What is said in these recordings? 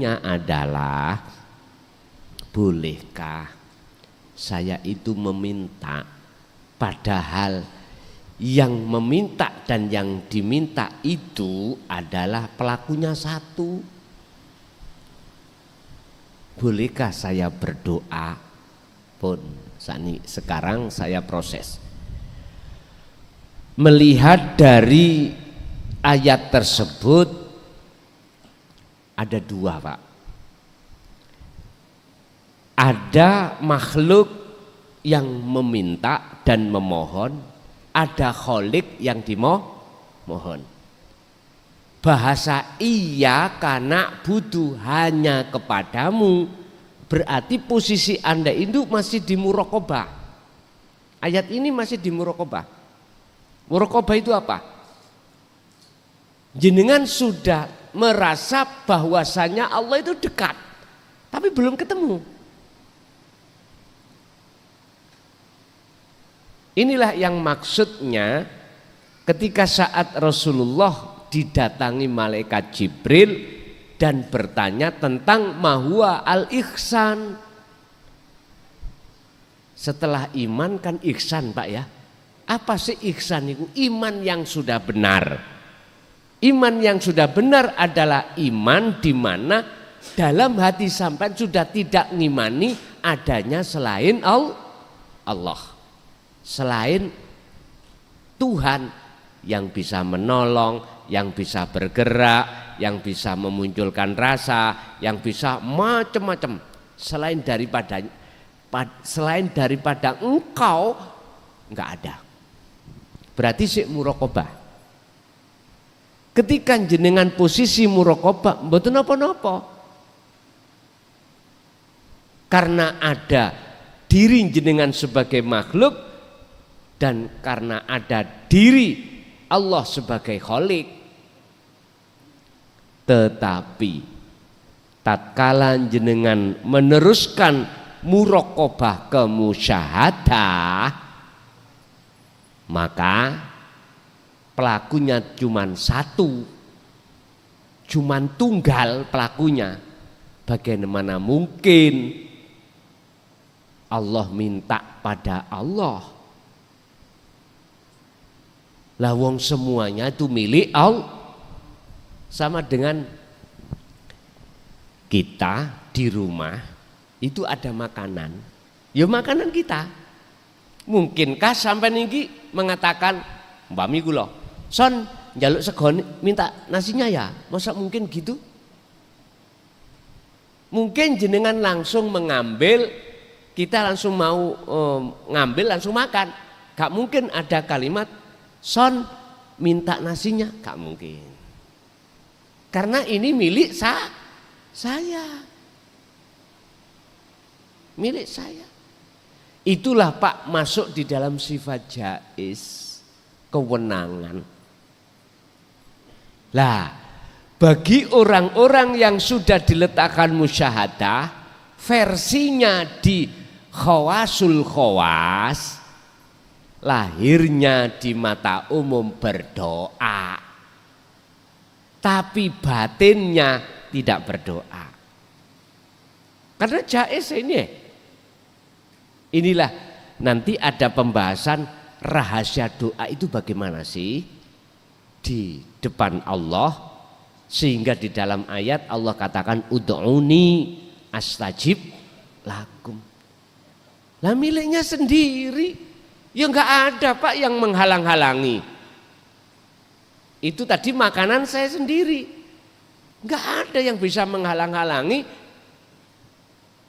adalah, bolehkah saya itu meminta, padahal yang meminta dan yang diminta itu adalah pelakunya satu. Bolehkah saya berdoa? Pun sekarang saya proses melihat dari ayat tersebut. Ada dua, Pak. Ada makhluk yang meminta dan memohon, ada kholik yang dimohon. Bahasa iya karena butuh hanya kepadamu, berarti posisi Anda itu masih di muraqabah. Ayat ini masih di muraqabah. Muraqabah itu apa? Jenengan sudah merasa bahwasanya Allah itu dekat, tapi belum ketemu. Inilah yang maksudnya ketika saat Rasulullah didatangi malaikat Jibril dan bertanya tentang mahwa al-ihsan. Setelah iman kan ihsan, Pak ya. Apa sih ihsan itu? Iman yang sudah benar. Iman yang sudah benar adalah iman di mana dalam hati sampai sudah tidak ngimani adanya selain Allah, selain Tuhan yang bisa menolong, yang bisa bergerak, yang bisa memunculkan rasa, yang bisa macam-macam selain daripada engkau enggak ada. Berarti sik muraqabah. Ketika jenengan posisi muraqabah mboten napa-napa. Karena ada diri jenengan sebagai makhluk dan karena ada diri Allah sebagai khalik. Tetapi tatkala jenengan meneruskan muraqabah ke musyahadah, maka pelakunya cuman satu, cuman tunggal pelakunya. Bagaimana mungkin Allah minta pada Allah? Lah wong semuanya itu milik Allah. Sama dengan kita di rumah itu ada makanan, ya makanan kita. Mungkinkah sampai niki mengatakan Mbak Mi kula son njaluk sego minta nasinya ya? Masa mungkin gitu? Mungkin jenengan langsung mengambil, kita langsung mau ngambil langsung makan. Gak mungkin ada kalimat son minta nasinya, gak mungkin. Karena ini milik saya. Milik saya. Itulah Pak masuk di dalam sifat jaiz, kewenangan. Lah, bagi orang-orang yang sudah diletakkan musyahadah, versinya di khawasul khawas, lahirnya di mata umum berdoa, tapi batinnya tidak berdoa. Karena jaiz ini. Inilah nanti ada pembahasan rahasia doa itu bagaimana sih di depan Allah, sehingga di dalam ayat Allah katakan ud'uni astajib lakum. Lah miliknya sendiri, ya enggak ada Pak yang menghalang-halangi. Itu tadi makanan saya sendiri, enggak ada yang bisa menghalang-halangi.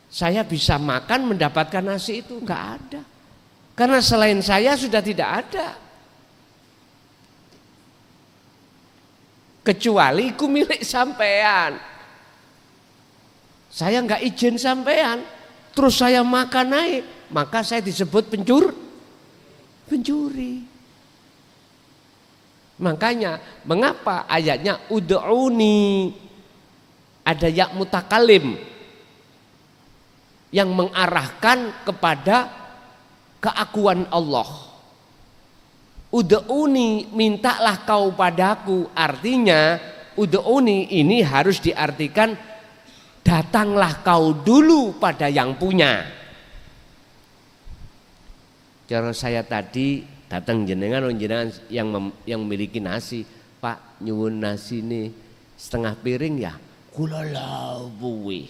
Saya bisa makan mendapatkan nasi itu, enggak ada. Karena selain saya sudah tidak ada. Kecuali ku milik sampean. Saya enggak izin sampean, terus saya makan naik, maka saya disebut pencuri. Makanya mengapa ayatnya ud'uni, ada ya mutakalim yang mengarahkan kepada keakuan Allah. Ud'uni, mintalah kau padaku. Artinya ud'uni ini harus diartikan datanglah kau dulu pada yang punya. Cara saya tadi datang jenengan yang memiliki nasi, Pak nyuwun nasi nih setengah piring ya, kula lawuh.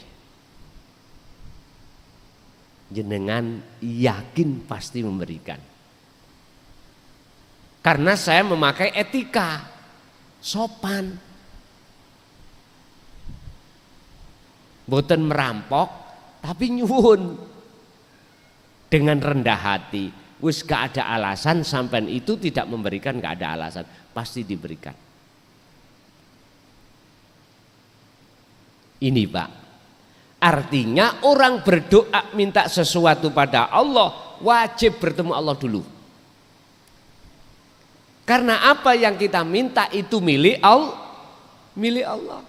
Jenengan yakin pasti memberikan. Karena saya memakai etika sopan. Boten merampok tapi nyuwun dengan rendah hati. Wis gak ada alasan sampean itu tidak memberikan, gak ada alasan, pasti diberikan. Ini Pak, artinya orang berdoa minta sesuatu pada Allah wajib bertemu Allah dulu. Karena apa yang kita minta itu milik Allah.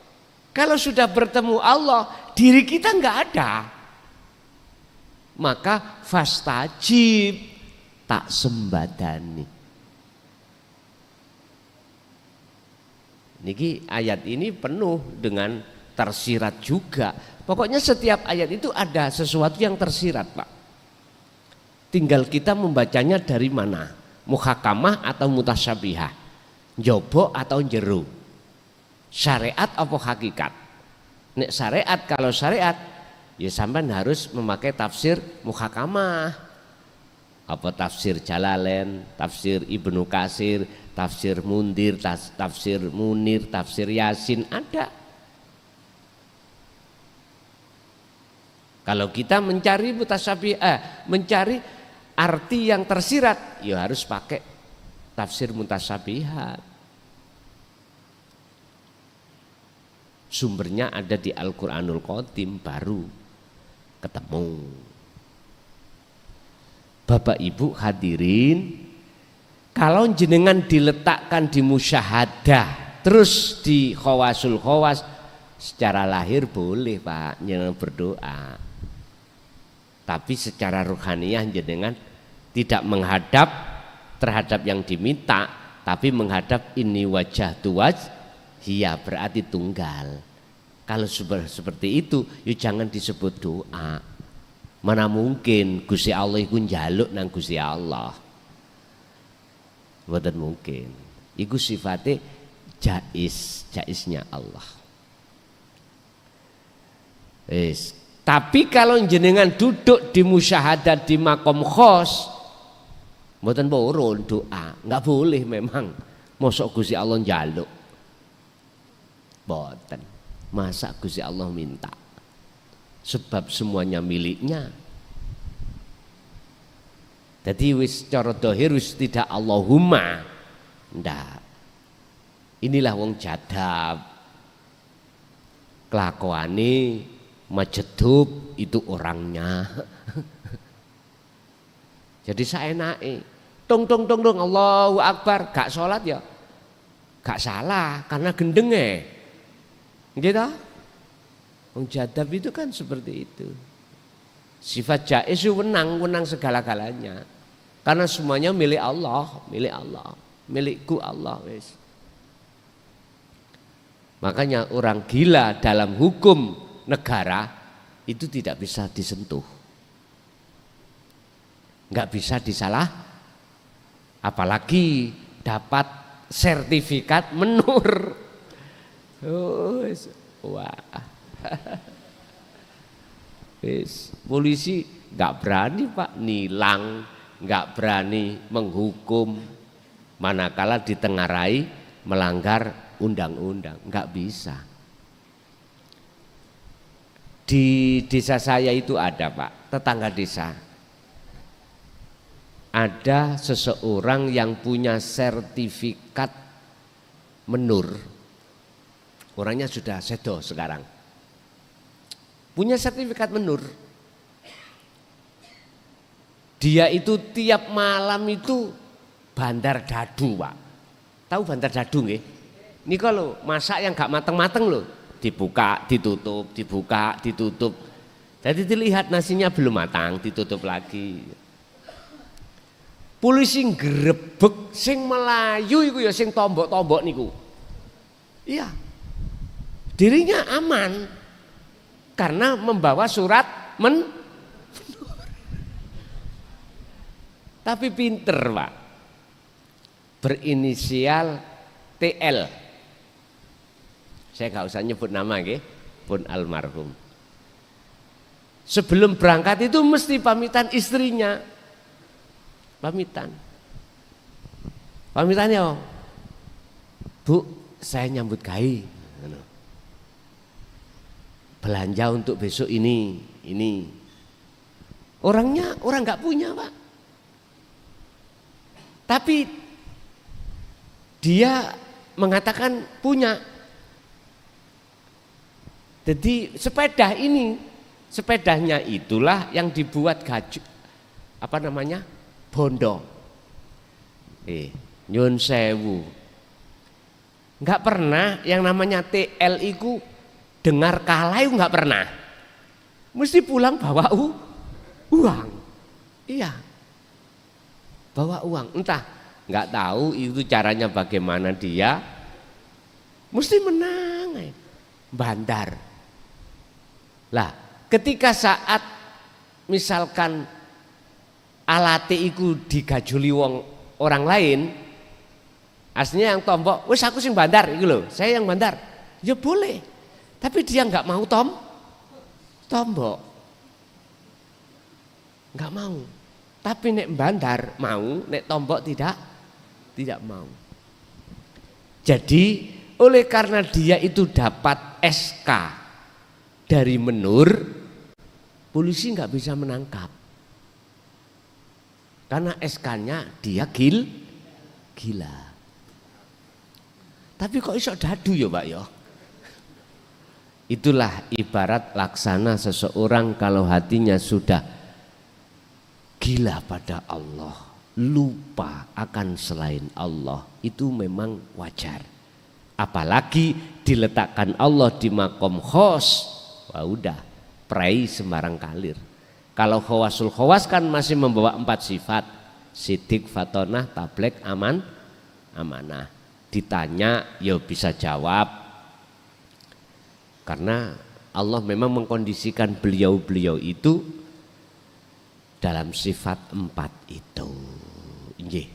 Kalau sudah bertemu Allah, diri kita nggak ada. Maka fastajib, tak sembadani. Niki ayat ini penuh dengan tersirat juga. Pokoknya setiap ayat itu ada sesuatu yang tersirat, Pak. Tinggal kita membacanya dari mana? Muhakamah atau mutasyabihah? Jobo atau jero? Syariat apa hakikat? Nek syariat, kalau syariat ya sampean harus memakai tafsir muhakamah. Apa tafsir Jalalain, tafsir Ibnu Katsir, tafsir Mundir, tafsir Munir, tafsir Yasin, ada. Kalau kita mencari mencari arti yang tersirat, ya harus pakai tafsir mutasyabihat. Sumbernya ada di Al-Quranul Qadim, baru ketemu. Bapak Ibu hadirin, kalau jenengan diletakkan di musyahadah terus di khawasul khawas, secara lahir boleh Pak jenengan berdoa, tapi secara ruhaniyah jenengan tidak menghadap terhadap yang diminta, tapi menghadap ini wajah tuwaj, iya berarti tunggal. Kalau seperti itu, ya jangan disebut doa. Mana mungkin Gusti Allah iku njaluk nang Gusti Allah. Mboten mungkin. Iku sifatnya jaiznya Allah. Tapi kalau jenengan duduk di musyahadat di makom khos, mboten purun doa, enggak boleh memang. Mosok Gusti Allah njaluk. Mboten. Masa Gusti Allah minta? Sebab semuanya miliknya. Jadi wis cara dohir wis tidak Allahumma, ndak. Inilah wong jadab, kelakuane majedub itu orangnya. Jadi saenake tung Allahu Akbar, gak sholat ya gak salah karena gendenge, gitu. Wong jadab itu kan seperti itu. Sifat jaiz itu wenang segala-galanya. Karena semuanya milik Allah, milikku Allah wis. Makanya orang gila dalam hukum negara itu tidak bisa disentuh. Enggak bisa disalah, apalagi dapat sertifikat menur. Wah. Polisi nggak berani Pak nilang, nggak berani menghukum, manakala ditengarai melanggar undang-undang, nggak bisa. Di desa saya itu ada Pak, tetangga desa, ada seseorang yang punya sertifikat menur, orangnya sudah sedo sekarang. Punya sertifikat menur. Dia itu tiap malam itu bandar dadu Pak. Tahu bandar dadu nggih? Ini kalau masak yang gak mateng-mateng loh, dibuka, ditutup, dibuka, ditutup. Jadi dilihat nasinya belum matang, ditutup lagi. Polisi ngrebek sing Melayu iku ya sing tombok-tombok niku. Iya. Dirinya aman. karena membawa surat tapi pinter Pak, berinisial TL. Saya nggak usah nyebut nama pun almarhum. Sebelum berangkat itu mesti pamitan istrinya, pamitannya, Bu, saya nyambut gawe, belanja untuk besok ini. Orangnya orang nggak punya Pak, tapi dia mengatakan punya. Jadi sepedanya itulah yang dibuat bondo. Nyun sewu. Enggak pernah yang namanya TL itu dengar kalah itu enggak pernah. Mesti pulang bawa uang. Iya. Bawa uang. Entah, enggak tahu itu caranya bagaimana dia. Mesti menang. Bandar. Lah, ketika saat misalkan alate iku digajuli orang lain, aslinya yang tombok, wis aku sing bandar iku lho, saya yang bandar. Ya boleh. Tapi dia enggak mau tombok. Enggak mau. Tapi nek bandar mau, nek tombok tidak mau. Jadi oleh karena dia itu dapat SK dari menur, polisi nggak bisa menangkap karena SK-nya dia gila. Tapi kok iso dadu ya Pak ya? Itulah ibarat laksana seseorang kalau hatinya sudah gila pada Allah, lupa akan selain Allah, itu memang wajar. Apalagi diletakkan Allah di makom khos, wah udah prai sembarang kalir. Kalau khawasul khawas kan masih membawa 4 sifat, sidik, fatonah, tablek, amanah. Ditanya ya bisa jawab, karena Allah memang mengkondisikan beliau-beliau itu dalam sifat 4 itu. Nggih.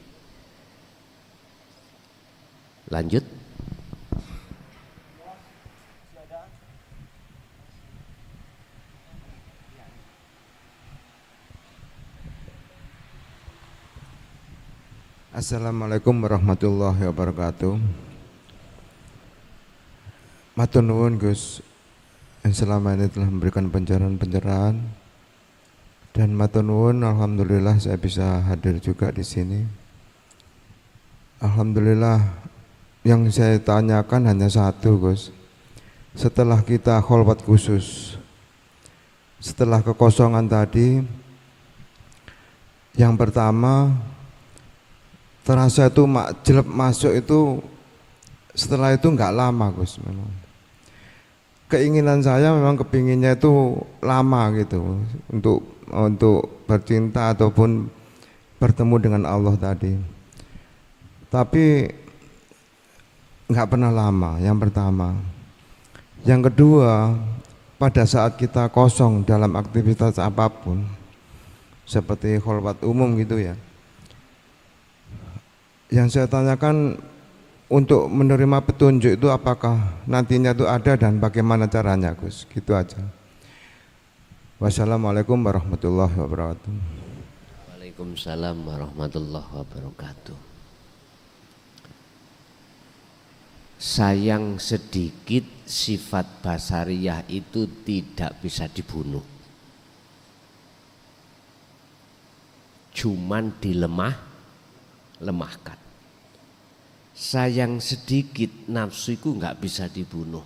Lanjut. Assalamualaikum warahmatullahi wabarakatuh. Matur nuwun Gus yang selama ini telah memberikan pencerahan-pencerahan, dan matur nuwun, alhamdulillah saya bisa hadir juga di sini. Alhamdulillah, yang saya tanyakan hanya satu Gus. Setelah kita kholwat khusus, setelah kekosongan tadi, yang pertama terasa itu jelek masuk itu, setelah itu enggak lama Gus. Memang keinginan saya memang kepinginnya itu lama gitu, untuk bercinta ataupun bertemu dengan Allah tadi, tapi enggak pernah lama. Yang pertama. Yang kedua, pada saat kita kosong dalam aktivitas apapun seperti kholwat umum gitu ya, yang saya tanyakan untuk menerima petunjuk itu apakah nantinya itu ada dan bagaimana caranya Gus, gitu aja. Wassalamualaikum warahmatullahi wabarakatuh. Waalaikumsalam warahmatullahi wabarakatuh. Sayang sedikit sifat basariyah itu tidak bisa dibunuh, cuman lemahkan. Sayang sedikit nafsuku nggak bisa dibunuh,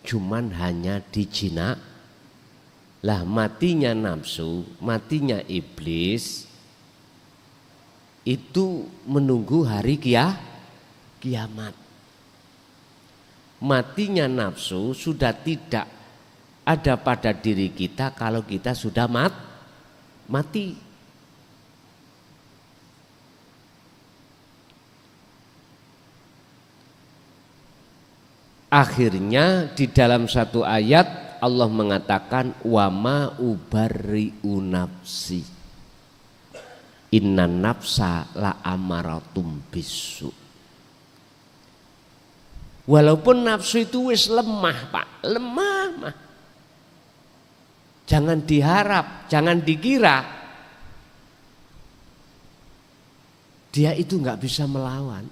cuman hanya dijinak. Lah matinya nafsu, matinya iblis itu menunggu hari kiamat. Matinya nafsu sudah tidak ada pada diri kita kalau kita sudah mati. akhirnya di dalam satu ayat Allah mengatakan wa ma ubarri'u nafsi innan nafsa la amaratum bisu. Walaupun nafsu itu wis lemah Pak, lemah mah. Jangan diharap, jangan dikira dia itu nggak bisa melawan.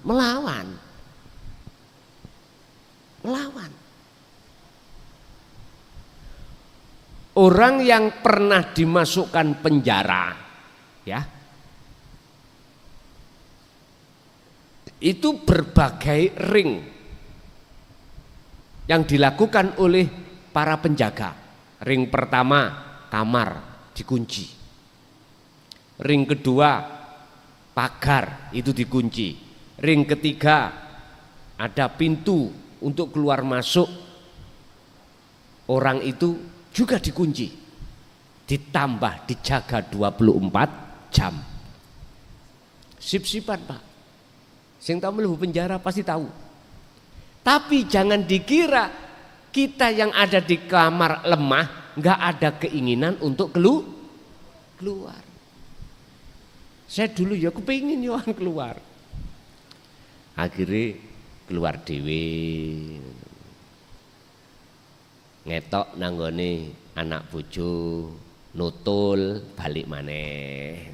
Orang yang pernah dimasukkan penjara, ya, itu berbagai ring yang dilakukan oleh para penjaga. Ring pertama kamar dikunci, ring kedua pagar itu dikunci, ring ketiga ada pintu untuk keluar masuk orang itu juga dikunci, ditambah dijaga 24 jam. Sip-sipan Pak, sing tahu mlebu penjara pasti tahu. Tapi jangan dikira kita yang ada di kamar lemah nggak ada keinginan untuk keluar. Saya dulu ya kepingin yohan keluar, akhirnya keluar dewe, ngetok nanggone anak bojo, nutul balik maneh.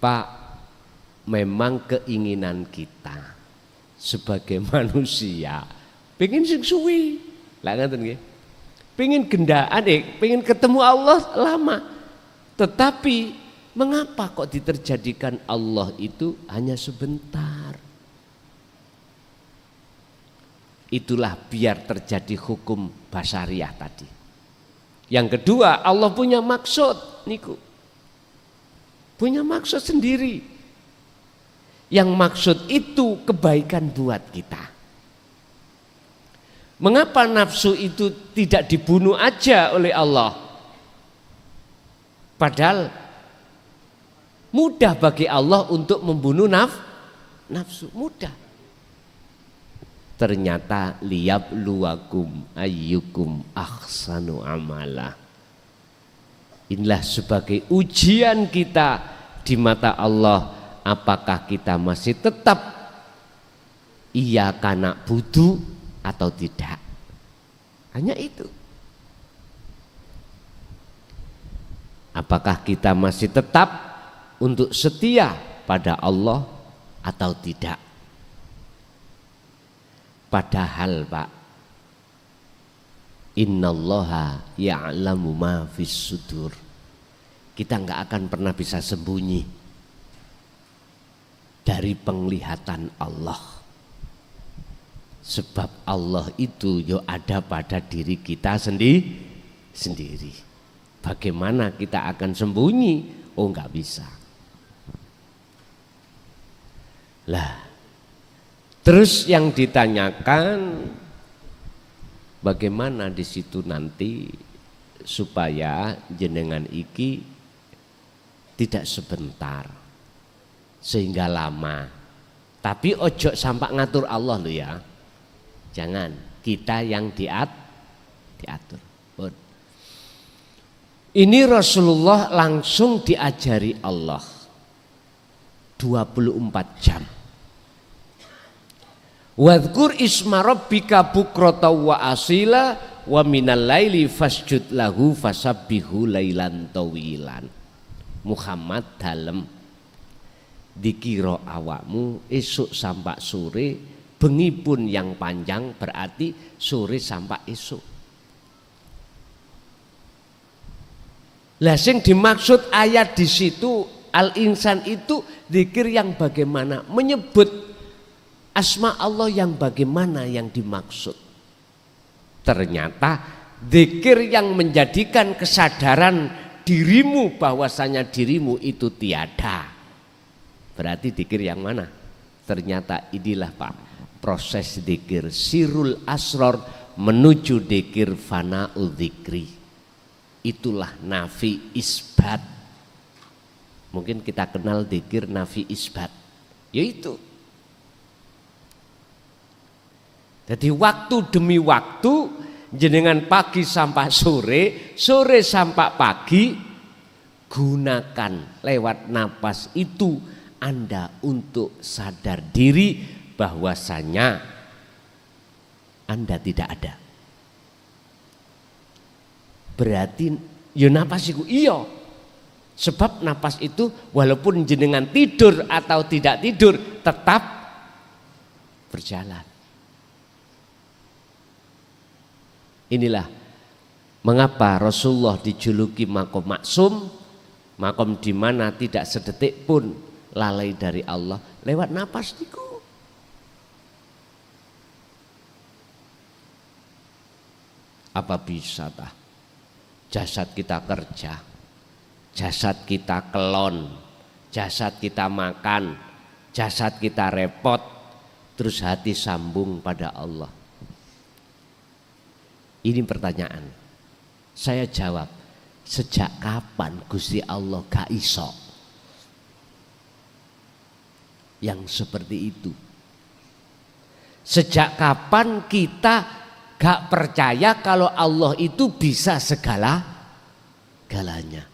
Pak, memang keinginan kita sebagai manusia pengen sing suwi, lah ngaten nggih. Pengen gendaan, pengen ketemu Allah lama. Tetapi mengapa kok diterjadikan Allah itu hanya sebentar? Itulah biar terjadi hukum basariah tadi. Yang kedua, Allah punya maksud niku. Punya maksud sendiri. Yang maksud itu kebaikan buat kita. Mengapa nafsu itu tidak dibunuh aja oleh Allah? Padahal mudah bagi Allah untuk membunuh nafsu, mudah. Ternyata liyabluwakum ayyukum ahsanu amala. Inilah sebagai ujian kita di mata Allah, apakah kita masih tetap iyyaka na'budu atau tidak. Hanya itu. Apakah kita masih tetap untuk setia pada Allah atau tidak. Padahal Pak, innallaha ya'lamu ma fis sudur. Kita nggak akan pernah bisa sembunyi dari penglihatan Allah. Sebab Allah itu yo ada pada diri kita sendiri. Bagaimana kita akan sembunyi? Oh nggak bisa. Lah, terus yang ditanyakan bagaimana di situ nanti supaya jenengan iki tidak sebentar sehingga lama. Tapi ojo sampai ngatur Allah lo ya. Jangan, kita yang diatur. Ini Rasulullah langsung diajari Allah 24 jam. Wadhkur isma rabbika bukrata wa asila wa minal laili fasjud lahu fasabbihu lailan tawilan. Muhammad dalem dikira awakmu esuk sampai sore, bengi pun yang panjang berarti sore sampai esuk. Lah sing dimaksud ayat di situ al-insan itu zikir yang bagaimana, menyebut asma Allah yang bagaimana yang dimaksud. Ternyata zikir yang menjadikan kesadaran dirimu bahwasanya dirimu itu tiada. Berarti zikir yang mana? Ternyata inilah Pak, proses zikir sirul asror menuju zikir fana'ul zikri. Itulah nafi isbat. Mungkin kita kenal dzikir nafi isbat, yaitu jadi waktu demi waktu, jenengan pagi sampai sore, sore sampai pagi, gunakan lewat napas itu Anda untuk sadar diri bahwasanya Anda tidak ada. Berarti ya napas itu iya. Sebab napas itu walaupun jenengan tidur atau tidak tidur tetap berjalan. Inilah mengapa Rasulullah dijuluki makom maksum, makom di mana tidak sedetik pun lalai dari Allah lewat napas niku. Apa bisa tah jasad kita kerja, jasad kita kelon, jasad kita makan, jasad kita repot, terus hati sambung pada Allah? Ini pertanyaan. Saya jawab, sejak kapan Gusti Allah gak iso yang seperti itu? Sejak kapan kita gak percaya kalau Allah itu bisa segala-galanya?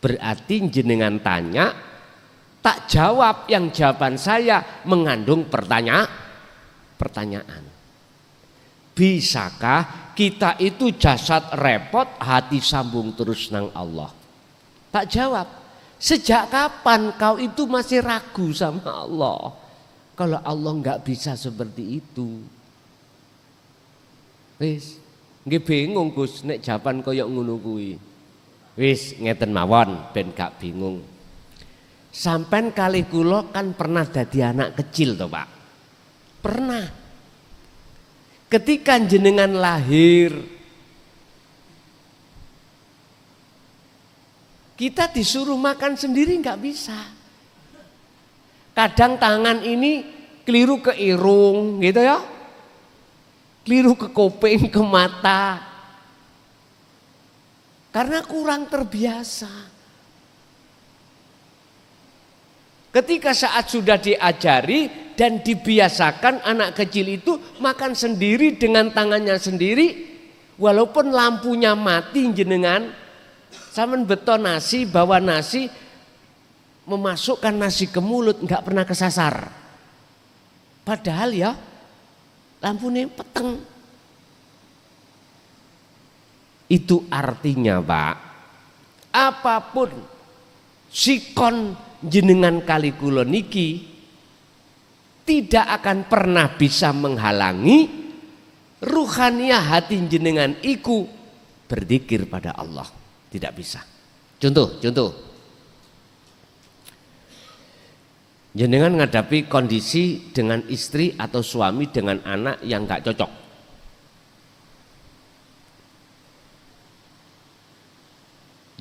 Berarti jenengan tanya, tak jawab, yang jawaban saya mengandung pertanyaan. Bisakah kita itu jasad repot, hati sambung terus nang Allah? Tak jawab. Sejak kapan kau itu masih ragu sama Allah? Kalau Allah enggak bisa seperti itu. Wis, nggih bingung Gus nek jawaban kaya ngono kuwi. Wis ngeten mawon ben gak bingung. Sampean kali kula kan pernah dadi anak kecil toh, Pak? Pernah. Ketika jenengan lahir, kita disuruh makan sendiri nggak bisa. Kadang tangan ini keliru ke irung gitu ya, keliru ke kuping, ke mata, karena kurang terbiasa. Ketika saat sudah diajari dan dibiasakan anak kecil itu makan sendiri dengan tangannya sendiri, walaupun lampunya mati jenengan, sampean beton nasi, bawa nasi, memasukkan nasi ke mulut nggak pernah kesasar. Padahal ya lampunya peteng. Itu artinya Pak, apapun sikon jenengan kali kula niki tidak akan pernah bisa menghalangi ruhaniah hati jenengan iku berzikir pada Allah. Tidak bisa. Contoh. Jenengan menghadapi kondisi dengan istri atau suami dengan anak yang gak cocok.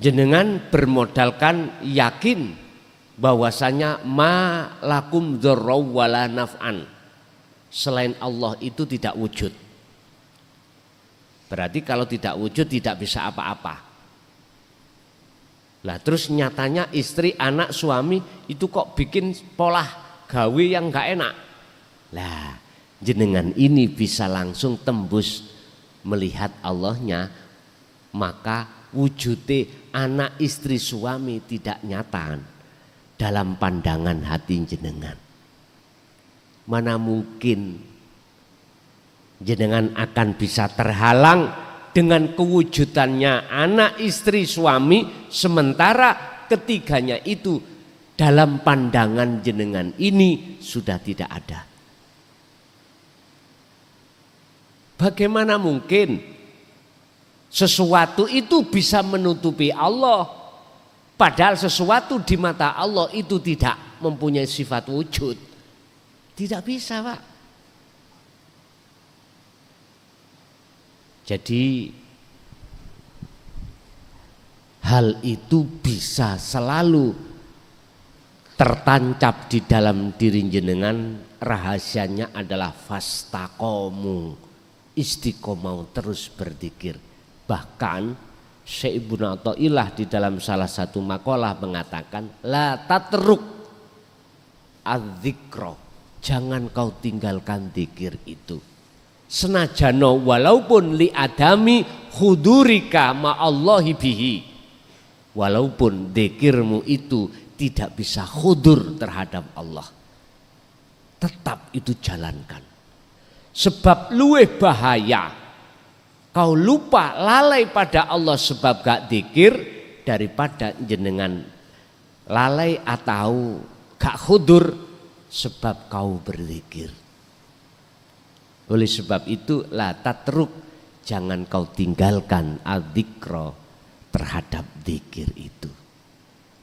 Jenengan bermodalkan yakin bahwasanya ma lakum dzarra wala naf'an, selain Allah itu tidak wujud. Berarti kalau tidak wujud tidak bisa apa-apa. Lah terus nyatanya istri, anak, suami itu kok bikin pola gawe yang gak enak. Lah jenengan ini bisa langsung tembus melihat Allahnya, maka wujudnya anak, istri, suami tidak nyata dalam pandangan hati jenengan. Mana mungkin jenengan akan bisa terhalang dengan kewujudannya anak, istri, suami, sementara ketiganya itu dalam pandangan jenengan ini sudah tidak ada. Bagaimana mungkin sesuatu itu bisa menutupi Allah? Padahal sesuatu di mata Allah itu tidak mempunyai sifat wujud. Tidak bisa, Pak. Jadi hal itu bisa selalu tertancap di dalam diri jenengan. Rahasianya adalah fastaqomu, istiqomah terus berzikir. Bahkan Syekh Ibnu Athaillah di dalam salah satu makalah mengatakan la tatruk adzikra, jangan kau tinggalkan zikir itu. Senajano walaupun li adami hudurika ma'allahi bihi, walaupun zikirmu itu tidak bisa hudur terhadap Allah, tetap itu jalankan. Sebab luweh bahaya kau lupa lalai pada Allah sebab gak zikir daripada jenengan lalai atau gak hudur sebab kau berzikir. Oleh sebab itu la tatruk, jangan kau tinggalkan adzikra terhadap zikir itu.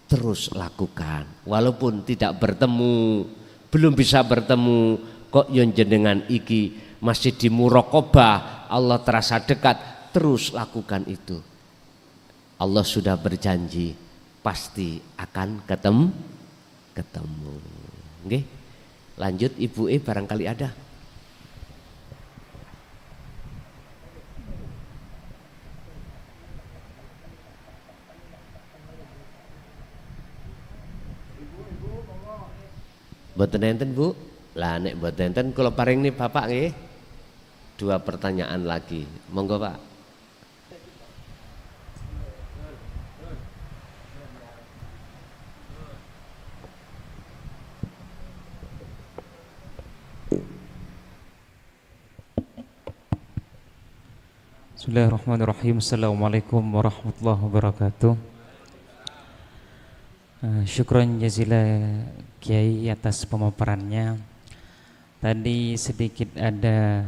Terus lakukan walaupun tidak bertemu, belum bisa bertemu, kok yon jenengan iki masih di muraqabah, Allah terasa dekat, terus lakukan itu. Allah sudah berjanji pasti akan ketemu. Nggih. Lanjut Ibu barangkali ada. Mboten enten Bu. Lah nek mboten enten kula paring nih Bapak nggih. 2 pertanyaan lagi. Monggo Pak. Bismillahirrahmanirrahim. Assalamualaikum warahmatullahi wabarakatuh. Syukran jazilah Kiai atas pemaparannya. Tadi sedikit ada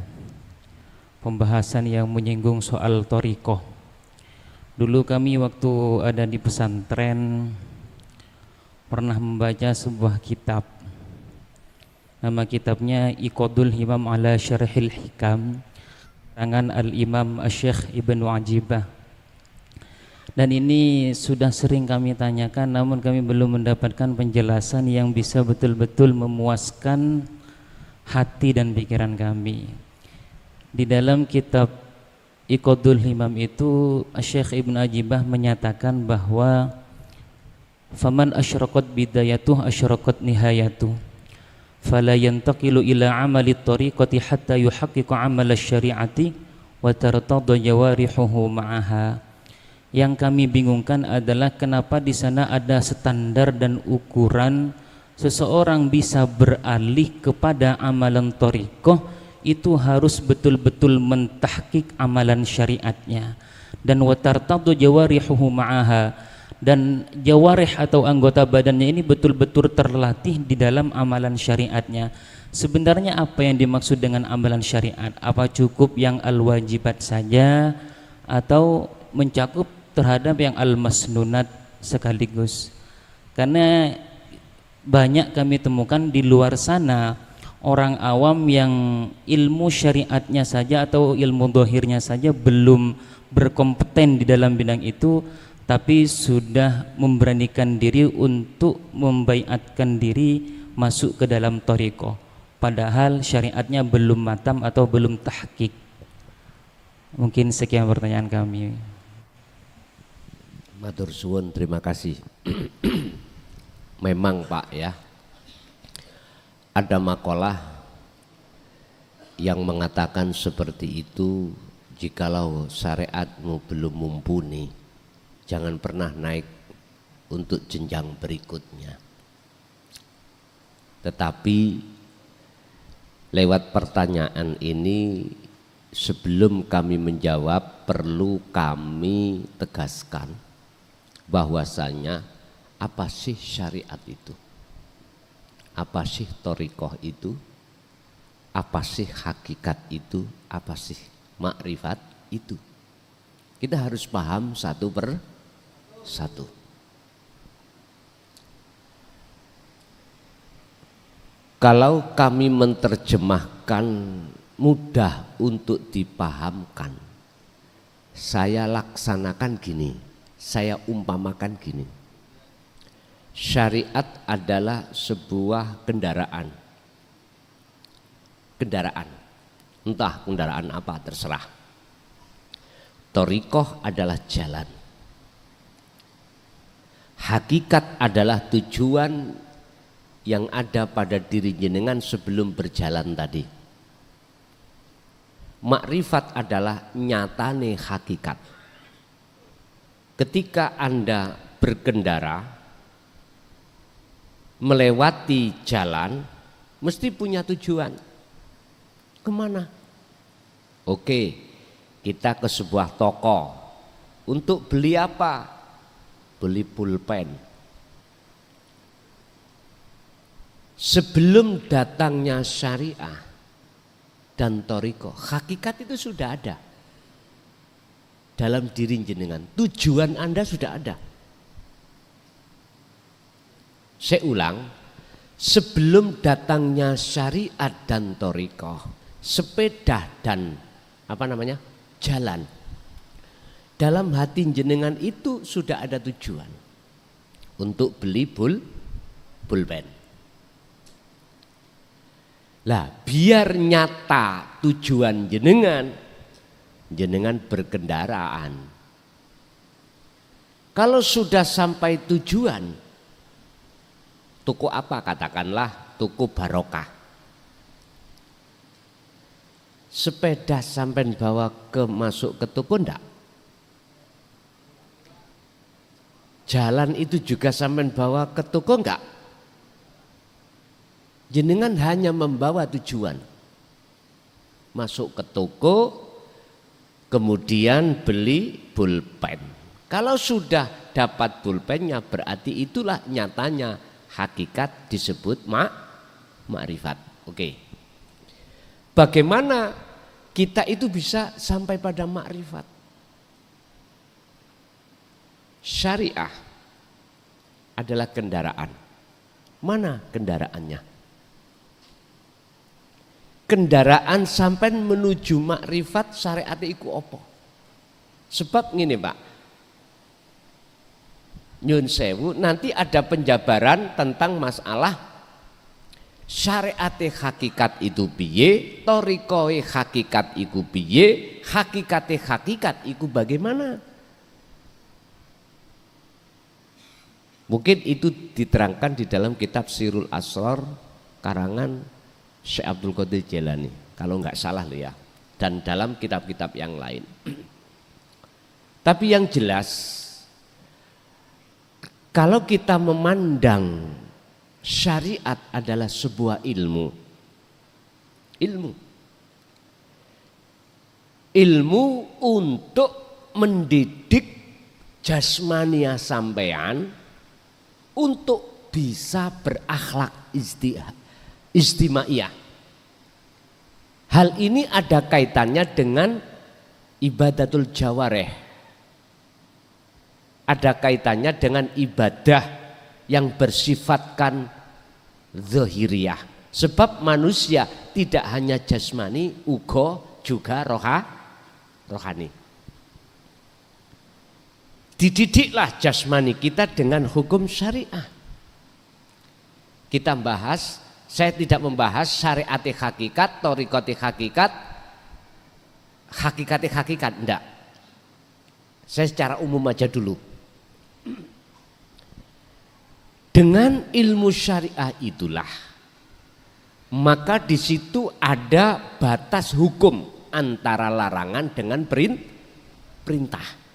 pembahasan yang menyinggung soal thariqah. Dulu kami waktu ada di pesantren pernah membaca sebuah kitab. Nama kitabnya Iqadul Himam ala Syarhil Hikam, karangan Al-Imam Asy-Syaikh Ibnu Ajibah. Dan ini sudah sering kami tanyakan, namun kami belum mendapatkan penjelasan yang bisa betul-betul memuaskan hati dan pikiran kami. Di dalam kitab Iqadul Himam itu Asy-Syaikh Ibnu Ajibah menyatakan bahwa faman asyraqat bidayatuh asyraqat nihayatuh fala yantaqilu ila amali tariqati hatta yuhaqqiqa amal syari'ati wa tartadha jawarihuhu ma'aha. Yang kami bingungkan adalah kenapa di sana ada standar dan ukuran seseorang bisa beralih kepada amalan thariqah itu harus betul-betul mentahqiq amalan syariatnya, dan watartadu jawarihuhu ma'aha, dan jawarih atau anggota badannya ini betul-betul terlatih di dalam amalan syariatnya. Sebenarnya apa yang dimaksud dengan amalan syariat? Apa cukup yang al-wajibat saja atau mencakup terhadap yang al-masnunat sekaligus? Karena banyak kami temukan di luar sana orang awam yang ilmu syariatnya saja atau ilmu dohirnya saja belum berkompeten di dalam bidang itu, tapi sudah memberanikan diri untuk membaiatkan diri masuk ke dalam thariqah, padahal syariatnya belum matam atau belum tahqiq. Mungkin sekian pertanyaan kami. Matur suwun, terima kasih. Memang Pak ya, ada makalah yang mengatakan seperti itu, jikalau syariatmu belum mumpuni, jangan pernah naik untuk jenjang berikutnya. Tetapi lewat pertanyaan ini, sebelum kami menjawab, perlu kami tegaskan bahwasanya apa sih syariat itu, apa sih thariqah itu, apa sih hakikat itu, apa sih makrifat itu. Kita harus paham satu per satu. Kalau kami menerjemahkan mudah untuk dipahamkan, saya laksanakan gini, saya umpamakan gini. Syariat adalah sebuah kendaraan. Kendaraan, entah kendaraan apa terserah. Thariqah adalah jalan. Hakikat adalah tujuan yang ada pada diri jenengan sebelum berjalan tadi. Makrifat adalah nyatane hakikat. Ketika Anda berkendara melewati jalan, mesti punya tujuan. Kemana? Oke, kita ke sebuah toko. Untuk beli apa? Beli pulpen. Sebelum datangnya syariah dan thariqah, hakikat itu sudah ada dalam diri jenengan. Tujuan Anda sudah ada. Saya ulang, sebelum datangnya syariat dan thariqah, sepeda dan jalan, dalam hati jenengan itu sudah ada tujuan untuk beli pulpen. Lah, biar nyata tujuan jenengan berkendaraan. Kalau sudah sampai tujuan, tuku apa? Katakanlah tuku barokah. Sepeda sampai bawa masuk ke toko enggak? Jalan itu juga sampai bawa ke toko enggak? Jenengan hanya membawa tujuan. Masuk ke toko, kemudian beli pulpen. Kalau sudah dapat pulpennya, berarti itulah nyatanya hakikat disebut makrifat. Oke. Bagaimana kita itu bisa sampai pada makrifat? Syariah adalah kendaraan. Mana kendaraannya? Kendaraan sampai menuju makrifat syariat iku apa? Sebab ngene, Pak. Nyun sewu, nanti ada penjabaran tentang masalah syariat hakikat itu piye, thariqah hakikat iku piye, hakikat iku bagaimana? Mungkin itu diterangkan di dalam kitab Sirul Asrar karangan Syekh Abdul Qadir Jailani, kalau nggak salah loh ya, dan dalam kitab-kitab yang lain. Tapi yang jelas, kalau kita memandang syariat adalah sebuah ilmu untuk mendidik jasmania sampean untuk bisa berakhlak istimaiyah. Hal ini ada kaitannya dengan ibadatul jawareh. Ada kaitannya dengan ibadah yang bersifatkan zahiriyah. Sebab manusia tidak hanya jasmani, uga juga rohani. Dididiklah jasmani kita dengan hukum syariah. Kita bahas, saya tidak membahas syariat hakikat, thariqah hakikat, hakikat, enggak. Saya secara umum aja dulu. Dengan ilmu syariah itulah, maka di situ ada batas hukum antara larangan dengan perintah.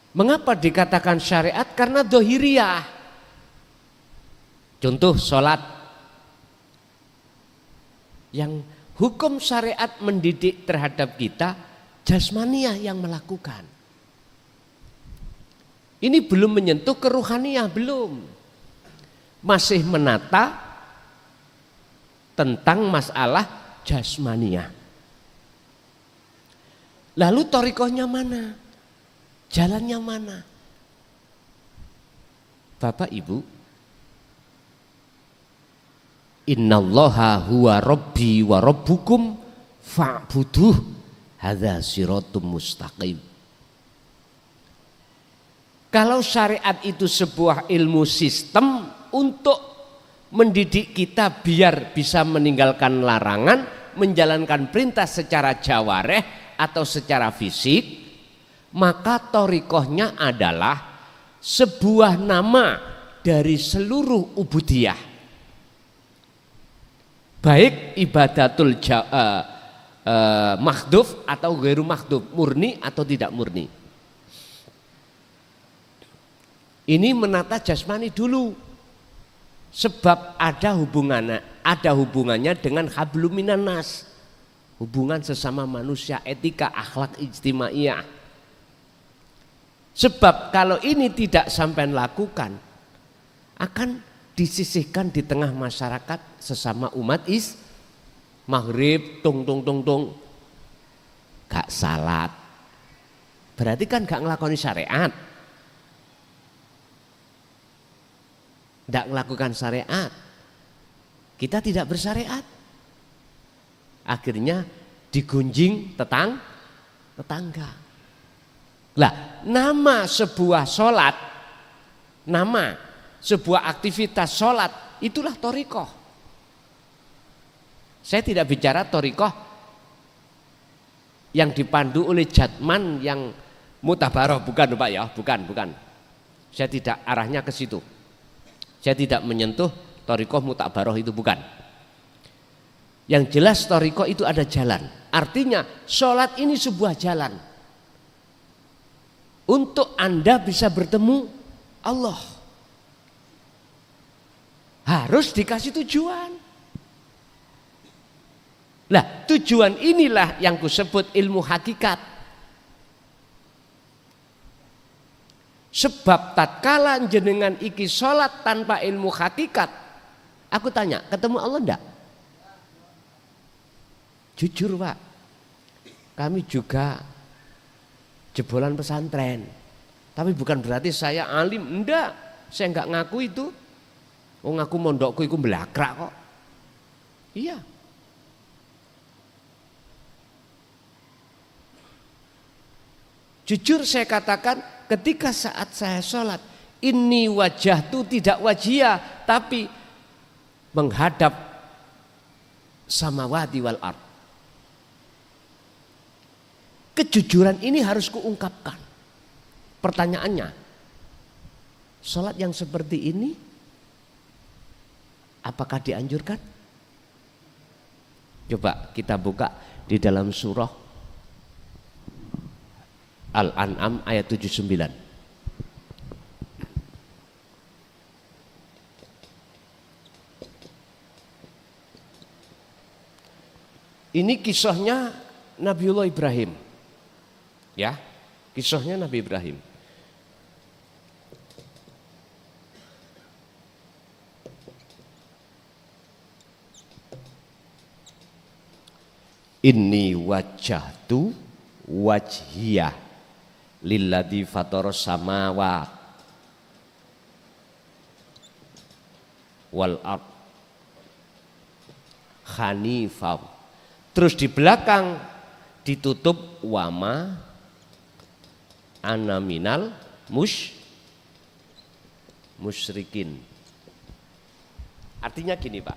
Mengapa dikatakan syariat? Karena dhahiriyah. Contoh sholat, yang hukum syariat mendidik terhadap kita, jasmaniah yang melakukan. Ini belum menyentuh keruhaniah, belum. Masih menata tentang masalah jasmaniah. Lalu thariqahnya mana? Jalannya mana? Bapak Ibu, innallaha huwa rabbi wa rabbukum fa'buduh hadza siratum mustaqim. Kalau syariat itu sebuah ilmu sistem untuk mendidik kita biar bisa meninggalkan larangan, menjalankan perintah secara jawareh atau secara fisik, maka thariqahnya adalah sebuah nama dari seluruh ubudiyah, baik ibadatul makhduf atau ghairu makhduf, murni atau tidak murni. Ini menata jasmani dulu, sebab ada hubungannya dengan hablum minan nas, hubungan sesama manusia, etika, akhlak ijtimaiyah. Sebab kalau ini tidak sampai lakukan, akan disisihkan di tengah masyarakat sesama umat maghrib tung gak salat, berarti kan gak ngelakoni syariat, gak melakukan syariat, kita tidak bersyariat, akhirnya digunjing tetangga. Lah, nama sebuah sholat, nama sebuah aktivitas sholat, itulah thariqah. Saya tidak bicara thariqah yang dipandu oleh jadman yang mutabaroh, bukan Pak ya, bukan. Saya tidak arahnya ke situ. Saya tidak menyentuh thariqah mutabaroh, itu bukan. Yang jelas thariqah itu ada jalan. Artinya sholat ini sebuah jalan untuk Anda bisa bertemu Allah. Harus dikasih tujuan. Lah, tujuan inilah yang kusebut ilmu hakikat. Sebab tatkala jenengan iki sholat tanpa ilmu hakikat, aku tanya, ketemu Allah enggak? Jujur Pak, kami juga jebolan pesantren, tapi bukan berarti saya alim, enggak. Saya enggak ngaku itu. Oh, ngaku mondokku itu belakrak kok. Iya. Jujur saya katakan, ketika saat saya sholat, ini wajah itu tidak wajiyah, tapi menghadap samawati wal ard. Kejujuran ini harus kuungkapkan. Pertanyaannya, sholat yang seperti ini apakah dianjurkan? Coba kita buka di dalam surah Al-An'am ayat 79. Ini kisahnya Nabiullah Ibrahim. Ya, kisahnya Nabi Ibrahim. Inni wajjahtu wajhiyah lilladzi fataras samawat wal ard hanifah. Terus di belakang ditutup wama ana minal musyrikin. Artinya gini Pak,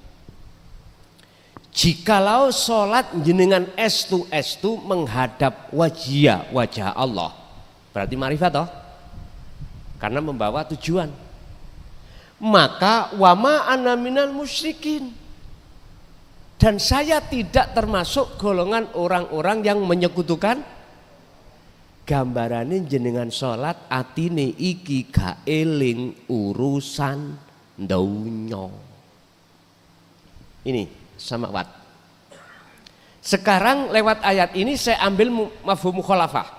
jikalau sholat jenengan estu menghadap wajah Allah, berarti marifat toh, karena membawa tujuan. Maka wama ana minal musyrikin, dan saya tidak termasuk golongan orang-orang yang menyekutukan. Gambarane jenengan sholat atine iki gak eling urusan donya. Ini samawat. Sekarang lewat ayat ini saya ambil mafhum mukhalafah.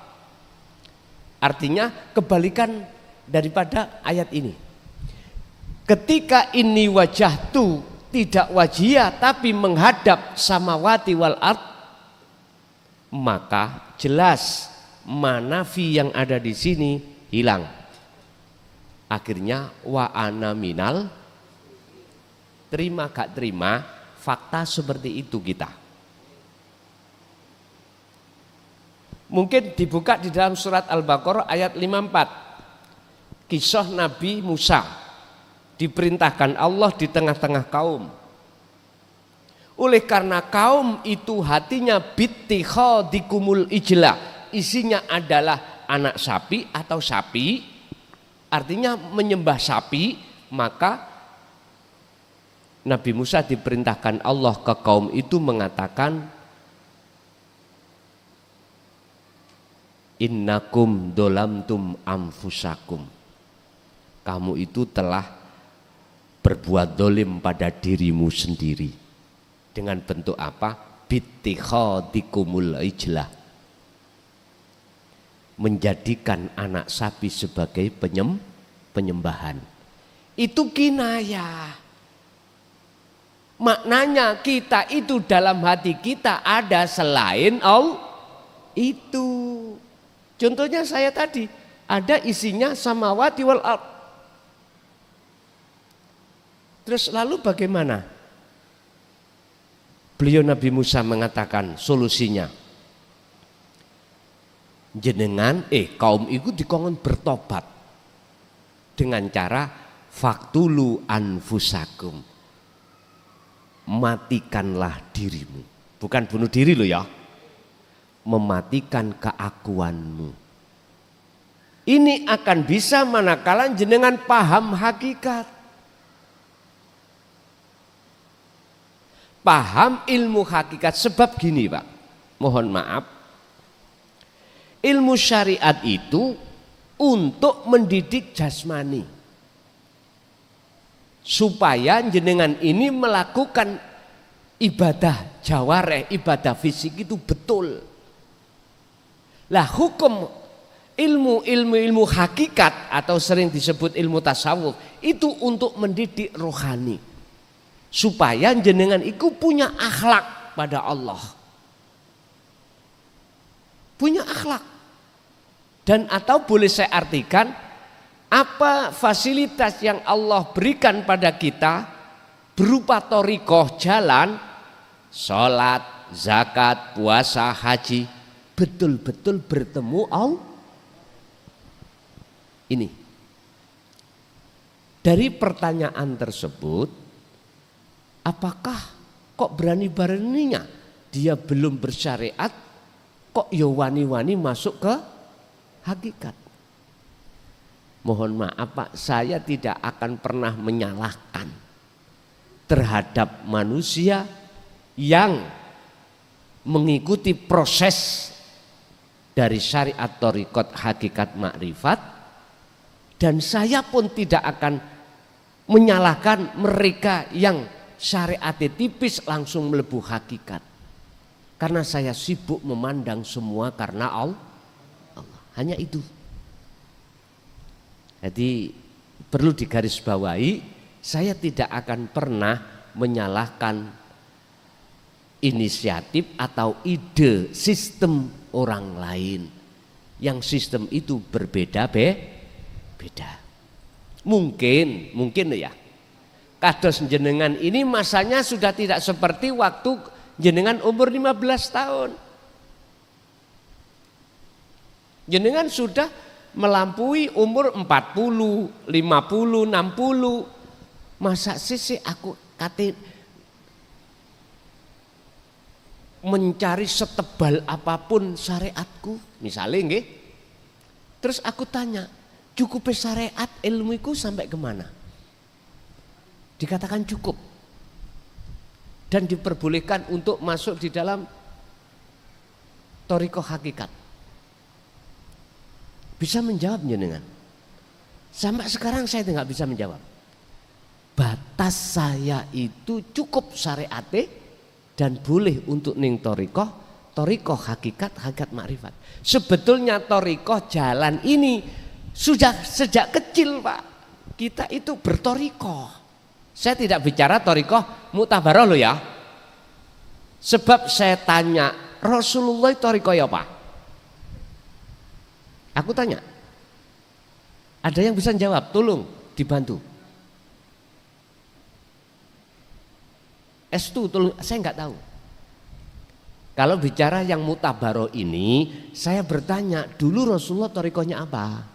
Artinya kebalikan daripada ayat ini. Ketika ini wajah tu tidak wajiyah tapi menghadap samawati wal ard, maka jelas manafi yang ada di sini hilang. Akhirnya wa ana minal, terima gak terima, fakta seperti itu kita. Mungkin dibuka di dalam surat Al-Baqarah ayat 54. Kisah Nabi Musa diperintahkan Allah di tengah-tengah kaum. Oleh karena kaum itu hatinya bittikhadikumul ijla, isinya adalah anak sapi atau sapi artinya menyembah sapi, maka Nabi Musa diperintahkan Allah ke kaum itu mengatakan, innakum dolamtum anfusakum, kamu itu telah berbuat dolim pada dirimu sendiri. Dengan bentuk apa? Bittikhadikumul ijlah, menjadikan anak sapi sebagai penyembahan. Itu kinayah. Maknanya kita itu dalam hati kita ada selain Allah itu. Contohnya saya tadi, ada isinya samawati wal ard. Terus lalu bagaimana? Beliau Nabi Musa mengatakan solusinya. Jenengan kaum itu dikongkon bertobat dengan cara faktulu anfusakum, matikanlah dirimu, bukan bunuh diri lo ya, mematikan keakuanmu. Ini akan bisa manakala jenengan paham hakikat, paham ilmu hakikat. Sebab gini Pak, mohon maaf, ilmu syariat itu untuk mendidik jasmani, supaya jenengan ini melakukan ibadah jawareh, ibadah fisik itu betul. Lah hukum ilmu hakikat atau sering disebut ilmu tasawuf itu untuk mendidik rohani, supaya jenengan itu punya akhlak pada Allah, punya akhlak. Dan atau boleh saya artikan, apa fasilitas yang Allah berikan pada kita berupa thariqah jalan, sholat, zakat, puasa, haji, betul-betul bertemu Allah. Ini dari pertanyaan tersebut, apakah kok berani-beraninya dia belum bersyariat kok ya wani-wani masuk ke hakikat? Mohon maaf Pak, saya tidak akan pernah menyalahkan terhadap manusia yang mengikuti proses dari syariat thariqat hakikat makrifat, dan saya pun tidak akan menyalahkan mereka yang syariatnya tipis langsung melebu hakikat, karena saya sibuk memandang semua karena Allah. Hanya itu. Jadi perlu digarisbawahi, saya tidak akan pernah menyalahkan inisiatif atau ide sistem orang lain yang sistem itu berbeda beda. Mungkin ya, kados jenengan ini masanya sudah tidak seperti waktu jenengan umur 15 tahun. Jenengan sudah melampaui umur 40, 50, 60. Masa sih aku kate mencari setebal apapun syariatku, misalnya nggih. Terus aku tanya, cukup syariat ilmuku sampai kemana? Dikatakan cukup dan diperbolehkan untuk masuk di dalam thariqah hakikat. Bisa menjawab jenengan? Sampai sekarang saya tidak bisa menjawab. Batas saya itu cukup syariate dan boleh untuk ning thariqah hakikat makrifat. Sebetulnya thariqah jalan ini sudah sejak kecil Pak, kita itu berthariqah. Saya tidak bicara thariqah muktabarah loh ya. Sebab saya tanya, Rasulullah thariqah ya Pak? Aku tanya, ada yang bisa jawab? Tolong dibantu. S2 tolong, saya nggak tahu. Kalau bicara yang mutabaroh ini, saya bertanya dulu Rasulullah thariqahnya apa?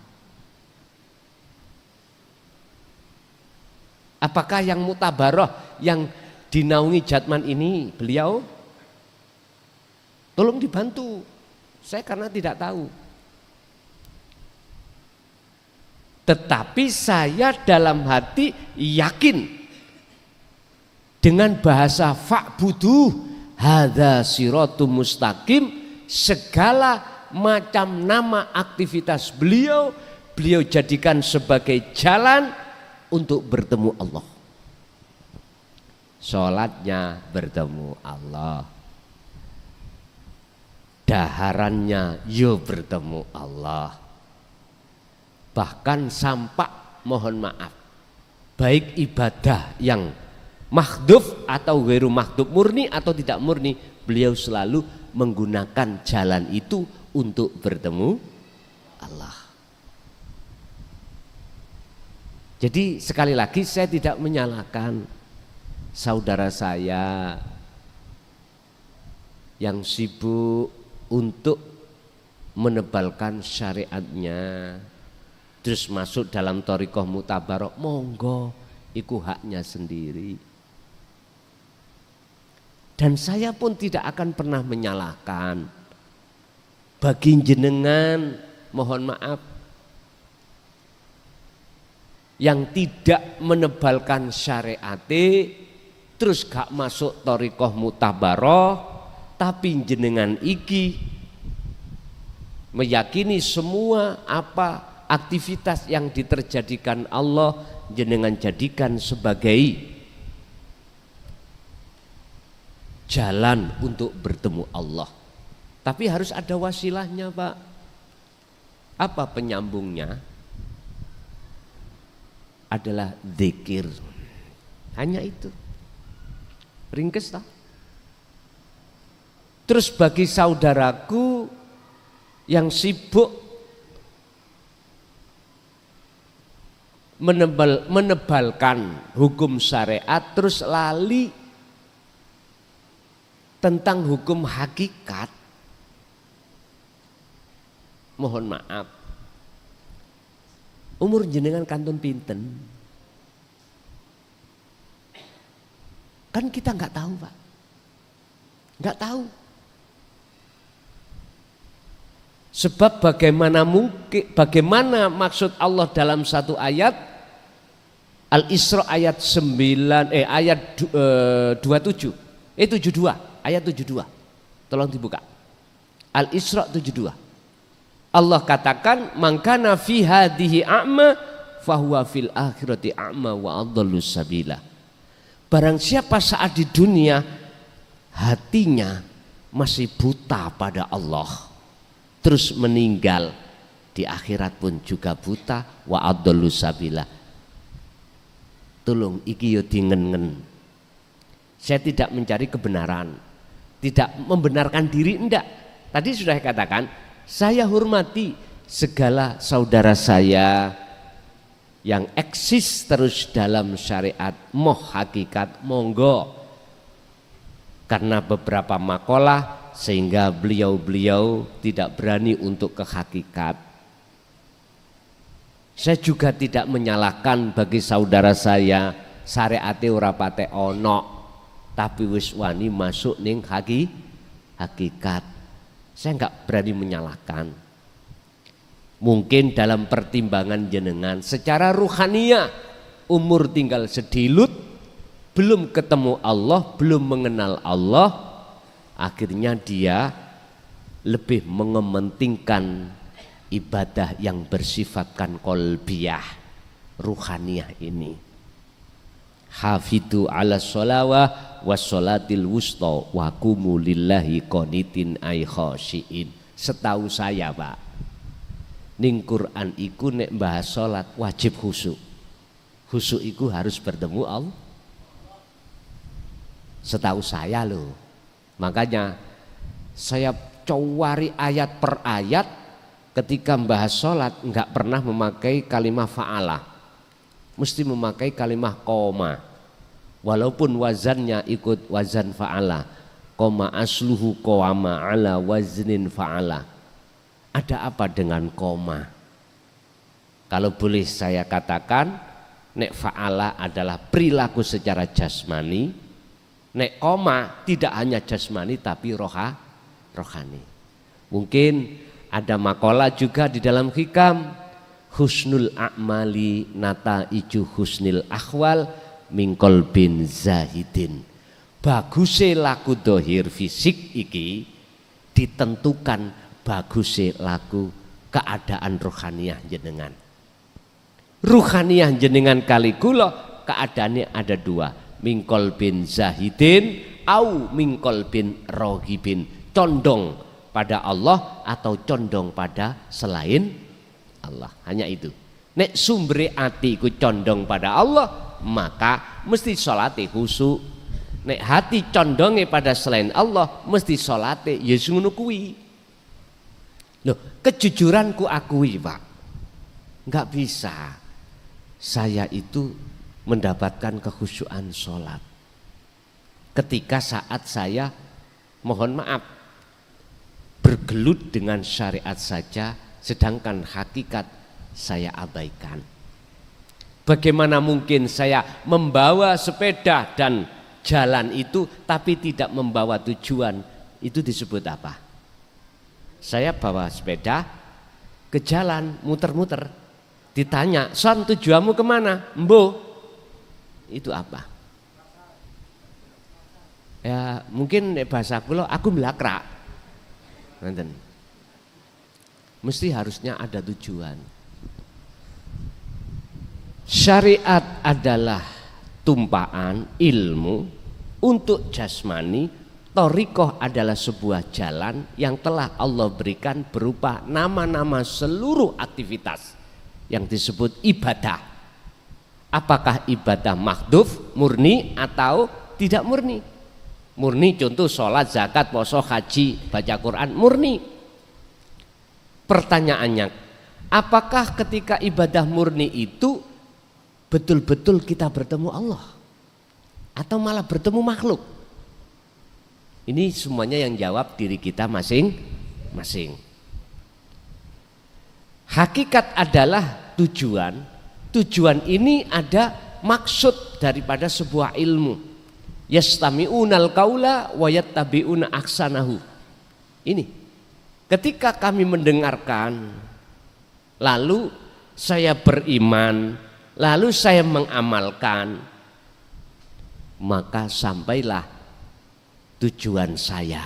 Apakah yang mutabaroh yang dinaungi Jatman ini beliau? Tolong dibantu. Saya karena tidak tahu. tetapi saya dalam hati yakin dengan bahasa fa'budu hadza siratum mustaqim, segala macam nama aktivitas beliau jadikan sebagai jalan untuk bertemu Allah. Sholatnya bertemu Allah, daharannya yo bertemu Allah, bahkan sampak mohon maaf baik ibadah yang mahdhuf atau ghairu mahdhuf, murni atau tidak murni, beliau selalu menggunakan jalan itu untuk bertemu Allah. Jadi sekali lagi saya tidak menyalahkan saudara saya yang sibuk untuk menebalkan syariatnya terus masuk dalam thariqah mutabarok, monggo, iku haknya sendiri. Dan saya pun tidak akan pernah menyalahkan bagi jenengan, mohon maaf, yang tidak menebalkan syariat terus gak masuk thariqah mutabaroh, tapi jenengan iki meyakini semua apa aktivitas yang diterjadikan Allah jenengan jadikan sebagai jalan untuk bertemu Allah. Tapi harus ada wasilahnya, Pak. Apa penyambungnya? Adalah zikir. Hanya itu. Ringkes tak? Terus bagi saudaraku yang sibuk menebalkan hukum syariat terus lali tentang hukum hakikat, mohon maaf, umur jenengan kantun pinten? Kan kita nggak tahu, Pak, nggak tahu. Sebab bagaimana maksud Allah dalam satu ayat Al-Isra ayat 27 ayat 72, tolong dibuka Al-Isra 72. Allah katakan mangkana fi hadhihi a'ma fahuwa fil akhirati a'ma wa adhallu sabila. Barang siapa saat di dunia hatinya masih buta pada Allah, terus meninggal di akhirat pun juga buta, wa adhallu sabila. Tolong iki yo dingen-ngen. Saya tidak mencari kebenaran, tidak membenarkan diri, enggak. Tadi sudah saya katakan, saya hormati segala saudara saya yang eksis terus dalam syariat, moh hakikat, monggo. Karena beberapa makalah sehingga beliau tidak berani untuk ke hakikat. Saya juga tidak menyalahkan bagi saudara saya syariate ora pate ono tapi wis wani masuk ning hakikat. Saya enggak berani menyalahkan. Mungkin dalam pertimbangan jenengan secara ruhaniyah umur tinggal sedilut, belum ketemu Allah, belum mengenal Allah, akhirnya dia lebih mengementingkan ibadah yang bersifatkan qalbiyah, ruhaniyah ini. Hafidhu ala sholawah was sholatil wusta wa qumu lillahi qanitin ay khashiin. Setahu saya, Pak, ning Quran iku nek bahas sholat wajib khusyuk. Khusyuk iku harus bertemu Allah. Setahu saya loh. Makanya saya cowari ayat per ayat ketika membahas sholat enggak pernah memakai kalimah fa'ala, mesti memakai kalimah koma, walaupun wazannya ikut wazan fa'ala, koma asluhu qawama ala waznin fa'ala. Ada apa dengan koma? Kalau boleh saya katakan, nek fa'ala adalah perilaku secara jasmani, nek koma tidak hanya jasmani tapi rohani. Mungkin ada makalah juga di dalam hikam husnul a'mali nataiju husnil akhwal mingkol bin zahidin. Baguse laku dohir fisik iki ditentukan baguse laku keadaan rohaniah jenengan. Ruhaniah jenengan kali kula keadaannya ada dua, mingkol bin zahidin au mingkol bin rohibin, condong pada Allah atau condong pada selain Allah. Hanya itu. Nek sumbere ati ku condong pada Allah, maka mesti salate khusyuk. Nek hati condonge pada selain Allah, mesti salate ya ngono kuwi. Loh, kejujuran ku akui, Pak. Enggak bisa saya itu mendapatkan kekhusyuan salat ketika saat saya mohon maaf bergelut dengan syariat saja, sedangkan hakikat saya abaikan. Bagaimana mungkin saya membawa sepeda dan jalan itu tapi tidak membawa tujuan? Itu disebut apa? Saya bawa sepeda ke jalan muter-muter, ditanya, "Son, tujuanmu kemana?" "Mbo." Itu apa? Ya mungkin bahasa kula aku melakrak. Nanten. Mesti harusnya ada tujuan. Syariat adalah tumpaan ilmu untuk jasmani. Thariqah adalah sebuah jalan yang telah Allah berikan berupa nama-nama seluruh aktivitas yang disebut ibadah. Apakah ibadah mahdhuf, murni atau tidak murni? Murni contoh sholat, zakat, puasa, haji, baca Quran, murni. Pertanyaannya, apakah ketika ibadah murni itu betul-betul kita bertemu Allah? Atau malah bertemu makhluk? Ini semuanya yang jawab diri kita masing-masing. Hakikat adalah tujuan. Tujuan ini ada maksud daripada sebuah ilmu. Yastami'unal qaula wa yattabi'una ahsanahu. Ini ketika kami mendengarkan, lalu saya beriman, lalu saya mengamalkan, maka sampailah tujuan saya.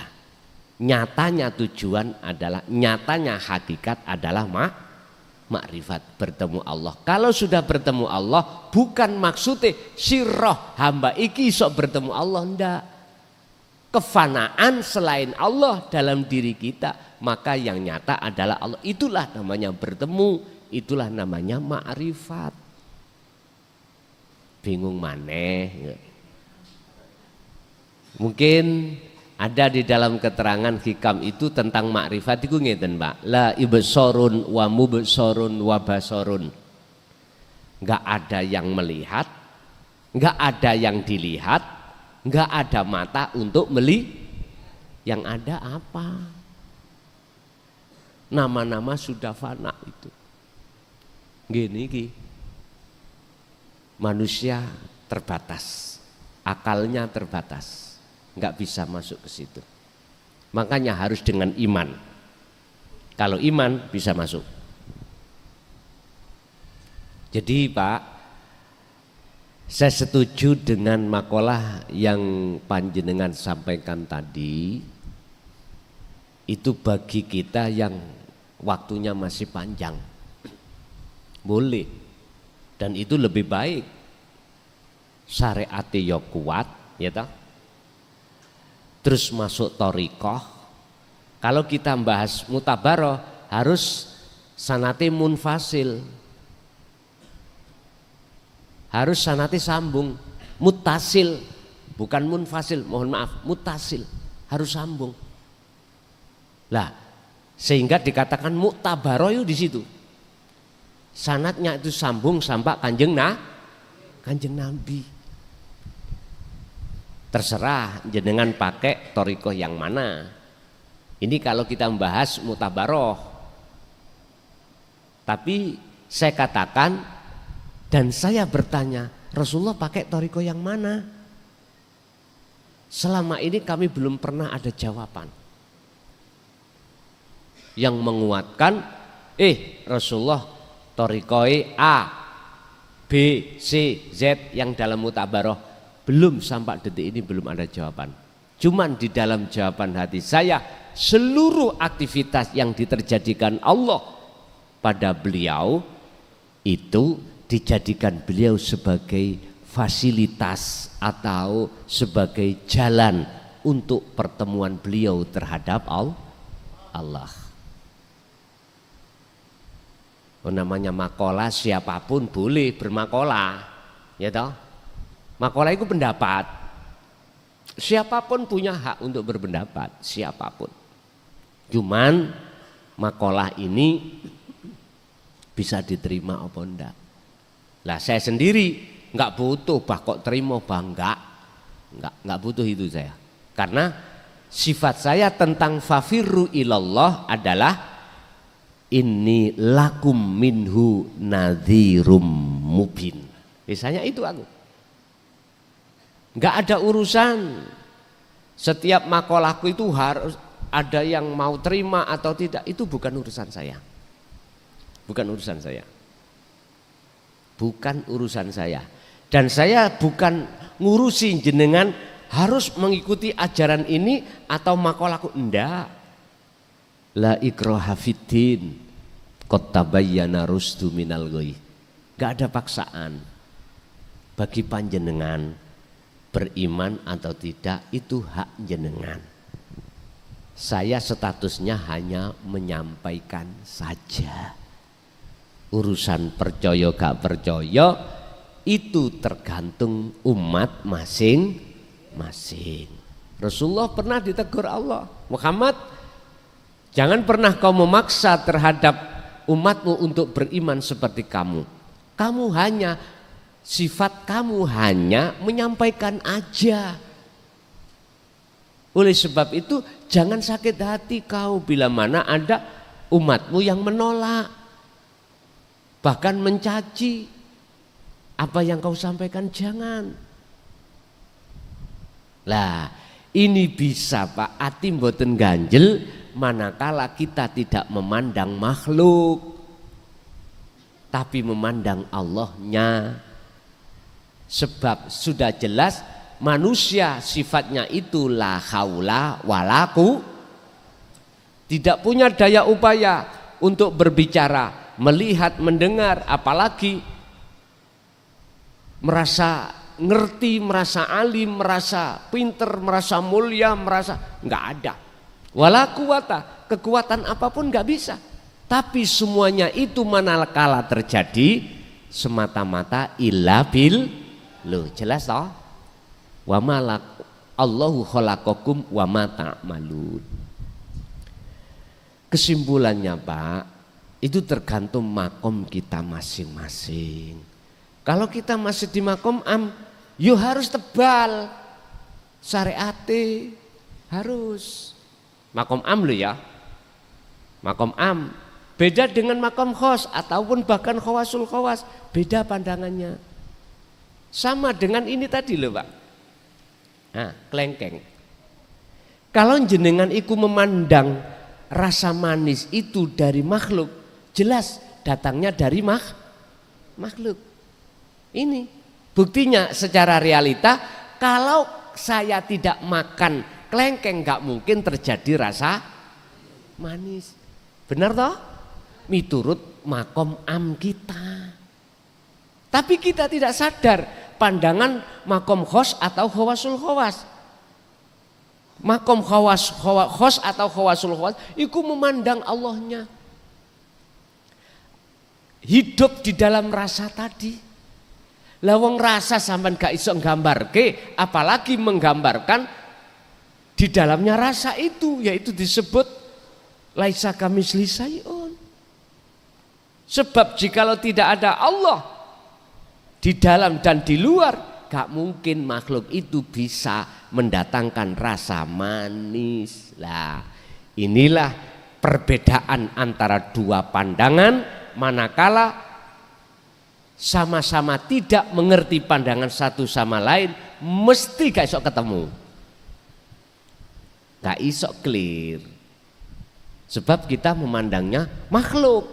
Nyatanya tujuan adalah, nyatanya hakikat adalah makrifat, bertemu Allah. Kalau sudah bertemu Allah, bukan maksudnya sirroh hamba iki sok bertemu Allah, ndak. Kefanaan selain Allah dalam diri kita, maka yang nyata adalah Allah. Itulah namanya bertemu, itulah namanya makrifat. Bingung maneh? Mungkin ada di dalam keterangan hikam itu tentang makrifat itu ngeten, Pak. La ibsorun wa mubsorun wa basorun. Enggak ada yang melihat, enggak ada yang dilihat, enggak ada mata untuk melihat. Yang ada apa? Nama-nama sudah fana itu. Gini ki. Manusia terbatas, akalnya terbatas. Nggak bisa masuk ke situ. Makanya harus dengan iman. Kalau iman bisa masuk. Jadi Pak, saya setuju dengan makalah yang panjenengan sampaikan tadi. Itu bagi kita yang waktunya masih panjang. Boleh. Dan itu lebih baik. Syariat yo kuat, ya toh? Terus masuk thariqah. Kalau kita bahas mutabaroh harus sanate munfasil, harus sanate sambung, mutasil, bukan munfasil, mohon maaf, mutasil, harus sambung. Lah, sehingga dikatakan mutabaroh di situ. Sanatnya itu sambung sampai kanjeng Nabi. Terserah jenengan pakai thariqah yang mana. Ini kalau kita membahas mutabaroh. Tapi saya katakan dan saya bertanya, Rasulullah pakai thariqah yang mana? Selama ini kami belum pernah ada jawaban yang menguatkan Rasulullah Torikoi A, B, C, Z yang dalam mutabaroh belum sampai detik ini belum ada jawaban. Cuman di dalam jawaban hati saya seluruh aktivitas yang diterjadikan Allah pada beliau itu dijadikan beliau sebagai fasilitas atau sebagai jalan untuk pertemuan beliau terhadap Allah. Namanya makola, siapapun boleh bermakola, ya toh. Makola itu pendapat. Siapapun punya hak untuk berpendapat, siapapun. Cuman makola ini bisa diterima apa enggak. Lah saya sendiri nggak butuh bah kok terima bah nggak butuh itu saya. Karena sifat saya tentang fafirru ilallah adalah inni lakum minhu nadhirum mubin. Misalnya itu aku. Nggak ada urusan. Setiap makolahku itu harus ada yang mau terima atau tidak, itu bukan urusan saya. Bukan urusan saya. Bukan urusan saya. Dan saya bukan ngurusin jenengan harus mengikuti ajaran ini atau makolahku, enggak. La ikraha fiddin qad tabayyana rusdu minal ghayy. Enggak ada paksaan. Bagi panjenengan beriman atau tidak itu hak jenengan. Saya statusnya hanya menyampaikan saja. Urusan percaya gak percaya itu tergantung umat masing-masing. Rasulullah pernah ditegur Allah, Muhammad, jangan pernah kau memaksa terhadap umatmu untuk beriman seperti kamu. Sifat kamu hanya menyampaikan aja. Oleh sebab itu jangan sakit hati kau bila mana ada umatmu yang menolak, bahkan mencaci apa yang kau sampaikan, jangan. Lah ini bisa Pak ati mboten ganjel manakala kita tidak memandang makhluk tapi memandang Allahnya. Sebab sudah jelas manusia sifatnya itu la haula walaku, tidak punya daya upaya untuk berbicara, melihat, mendengar, apalagi merasa ngerti, merasa alim, merasa pinter, merasa mulia, merasa nggak ada. Walaku wata, kekuatan apapun nggak bisa. Tapi semuanya itu manakala terjadi semata-mata illa bil. Loh jelas toh? Wa malak Allahu khalaqakum wa ma ta'malun. Kesimpulannya Pak, itu tergantung makom kita masing-masing. Kalau kita masih di makom yo harus tebal syariate, harus makom lo ya. Makom beda dengan makom khos ataupun bahkan khawasul khawas, beda pandangannya. Sama dengan ini tadi loh Pak. Nah, kelengkeng. Kalau jenengan iku memandang rasa manis itu dari makhluk, jelas datangnya dari makhluk. Ini buktinya secara realita, kalau saya tidak makan kelengkeng gak mungkin terjadi rasa manis. Benar toh? Miturut makom kita. Tapi kita tidak sadar pandangan makom khos atau khawasul khawas. Makom khos atau khawasul khawas itu memandang Allahnya. Hidup di dalam rasa tadi. Lawang rasa sampean gak iso nggambarke, apalagi menggambarkan di dalamnya rasa itu, yaitu disebut laisa kamisli syai'un. Sebab jikalau tidak ada Allah di dalam dan di luar, gak mungkin makhluk itu bisa mendatangkan rasa manis. Lah, inilah perbedaan antara dua pandangan manakala sama-sama tidak mengerti pandangan satu sama lain, mesti gak iso ketemu. Gak iso clear. Sebab kita memandangnya makhluk.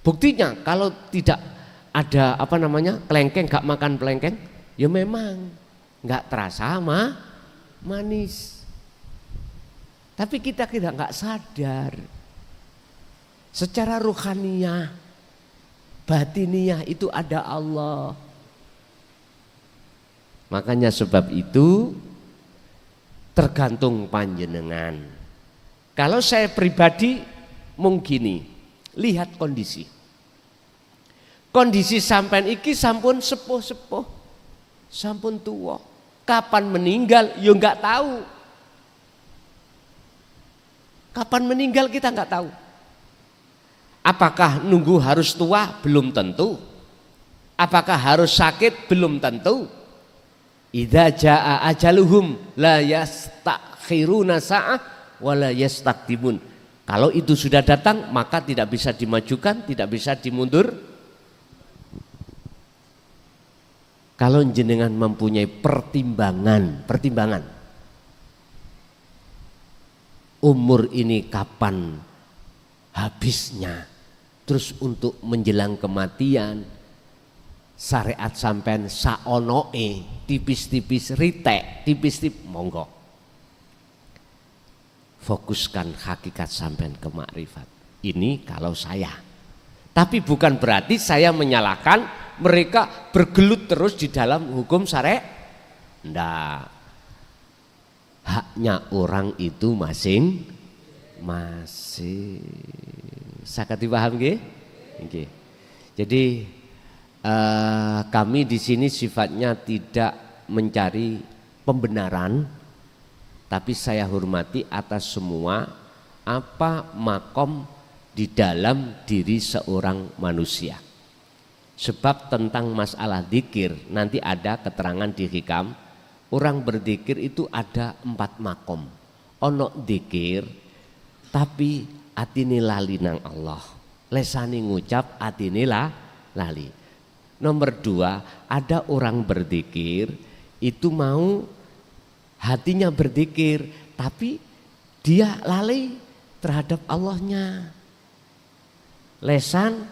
Buktinya kalau tidak ada kelengkeng, gak makan pelengkeng, ya memang gak terasa manis. Tapi kita nggak sadar secara ruhaniyah, batiniyah itu ada Allah. Makanya sebab itu tergantung panjenengan. Kalau saya pribadi mungkin lihat kondisi. Kondisi sampean iki sampun sepuh-sepuh, sampun tua. Kapan meninggal yo nggak tahu. Kapan meninggal kita nggak tahu. Apakah nunggu harus tua? Belum tentu. Apakah harus sakit? Belum tentu. Idza jaa ajaluhum la yastakhiruna sa'ah wa la yastaqdimun. Kalau itu sudah datang maka tidak bisa dimajukan, tidak bisa dimundur. Kalau jenengan mempunyai pertimbangan, umur ini kapan habisnya, terus untuk menjelang kematian, syariat sampean saonoe, tipis-tipis ritek, tipis-tipis monggo. Fokuskan hakikat sampean ke makrifat. Ini kalau saya. Tapi bukan berarti saya menyalahkan mereka bergelut terus di dalam hukum syariat. Ndak. Haknya orang itu masing-masing. Saged dipaham nggih? Nggih. Jadi kami di sini sifatnya tidak mencari pembenaran, tapi saya hormati atas semua apa makom di dalam diri seorang manusia. Sebab tentang masalah dzikir nanti ada keterangan di hikam, orang berzikir itu ada 4 makom. Ono dzikir tapi atine lali nang Allah, lesani ngucap atine lali. Nomor 2, ada orang berzikir itu mau hatinya berzikir tapi dia lalai terhadap Allahnya. Lesan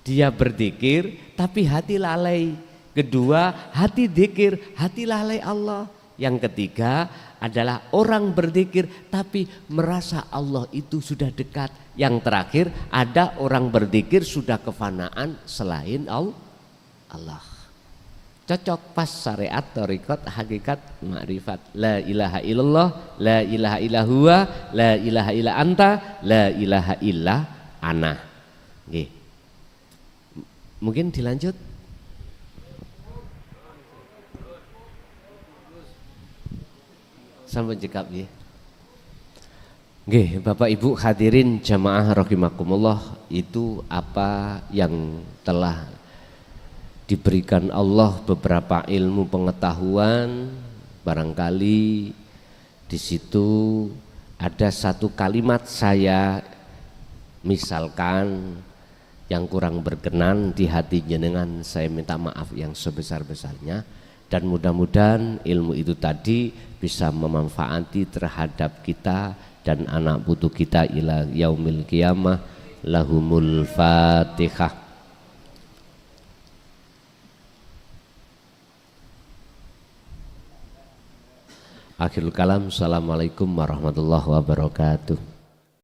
dia berzikir tapi hati lalai. Kedua, hati zikir, hati lalai Allah. Yang ketiga adalah orang berzikir tapi merasa Allah itu sudah dekat. Yang terakhir ada orang berzikir sudah kefanaan selain Allah. Cocok pas syariat, thariqat, hakikat, makrifat. La ilaha illallah, la ilaha illa huwa, la ilaha illa anta, la ilaha illa ana. Nggih. Mungkin dilanjut. Sampai jekap ya. Nggih, Bapak Ibu hadirin jamaah rahimakumullah, itu apa yang telah diberikan Allah beberapa ilmu pengetahuan. Barangkali di situ ada satu kalimat saya misalkan yang kurang berkenan di hati jenengan, saya minta maaf yang sebesar-besarnya, dan mudah-mudahan ilmu itu tadi bisa memanfaati terhadap kita dan anak putu kita ila yaumil qiyamah. Lahumul Fatihah. Akhirul kalam, assalamualaikum warahmatullahi wabarakatuh.